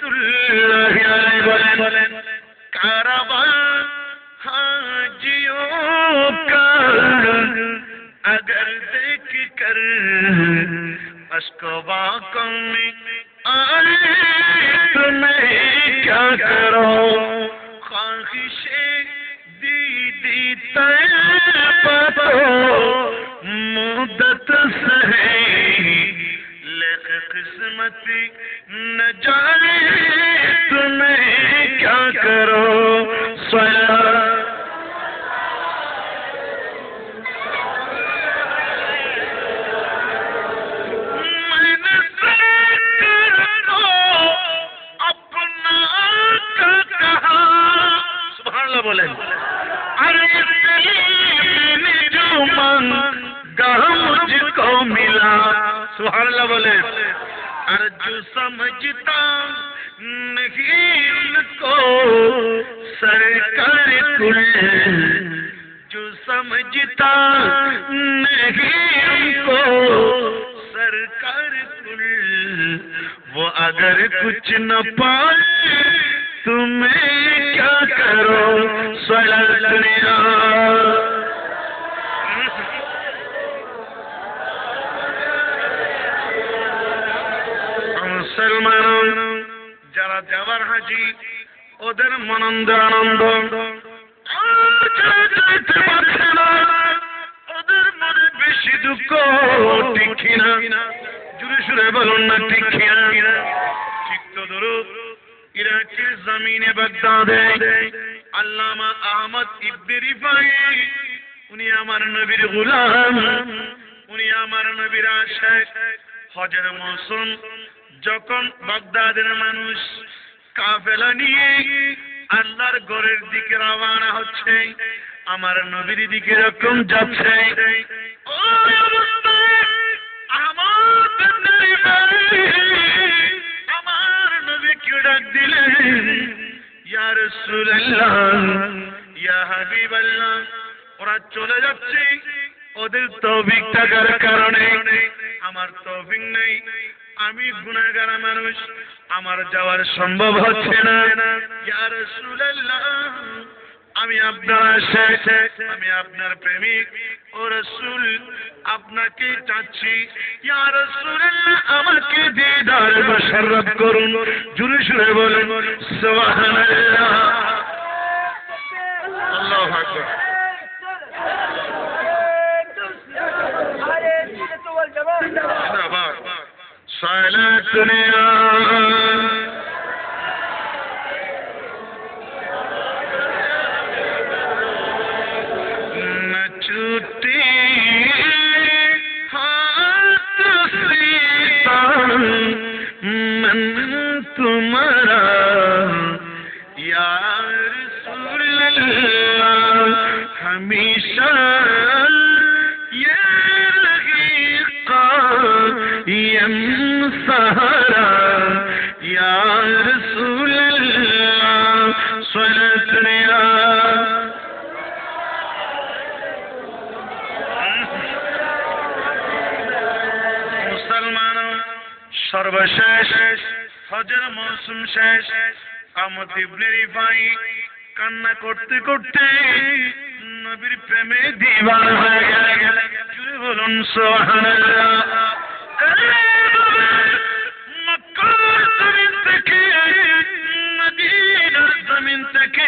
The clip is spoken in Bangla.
रहमतुल्लाहि अलैहि बोलेन कारवां हाजियों का अगर देख कर अश्को बाकों में आए तो मैं क्या करूं ख्वाहिशे दीदी तैबा मुद्दत सहे लेके किस्मती न जाने तो मैं क्या करूं सला बोले अरे जो मांगा मुझको मिला सुभान अल्लाह बोले अरे जो समझता नहीं उनको सरकार कुल जो समझता नहीं उनको सरकार कुल वो अगर कुछ न पाए तुम्हें क्या करो सलसलिया मुसलमान যারা যাবার হাজি ওদের মনন্দ আনন্দ ওদের মনে বেশি দুঃখ ঠিক কিনা জুড়ে সুরে বলুন না ঠিক কিনা ঠিক তো ধরো ইরাকের জমিনে বাগদাদে আল্লামা আহমদ ইবনে রিফাই উনি আমার নবীর গোলাম উনি আমার নবীর আশিক হজের মৌসুম যখন বাগদাদের মানুষ কাফেলা নিয়ে আল্লাহর ঘরের দিকে রওনা হচ্ছে আমার নবীর দিকে এরকম যাচ্ছে ওই অবস্থায় আহমদ ইবনে রিফাই ডাক দিলেন ইয়া রাসূলুল্লাহ ইয়া হাবিবাল্লাহ ওরা চলে যাচ্ছে ওদের তৌফিক থাকার কারণে আমার তৌফিক নেই আমি গুনাহগার মানুষ আমার যাওয়ার সম্ভব হচ্ছে না ইয়া রাসূলুল্লাহ আমি আপনার আশিক আমি আপনার প্রেমিক ও রাসূল আপনাকে চাচ্ছি ইয়া রাসূলুল্লাহ আমাকে দিদার মুশাররফ করুন জোরে সুরে বলুন সুবহানাল্লাহ আল্লাহু আকবার সালাতুনিয়া तुम्हारा या रसूलल्लाह हमेशा ये लगी कायम सहारा या रसूलल्लाह सल्लल्लाहु मुसलमानों सर्वशेष হজের মৌসুম শেষ আহমদ ইবনে রিফাই কান্না করতে করতে নবীর প্রেমে দিওয়ানা হয়ে গেলেন জোরে বলুন সুবহানাল্লাহ মক্কার জমিন থেকে মদিনার জমিন থেকে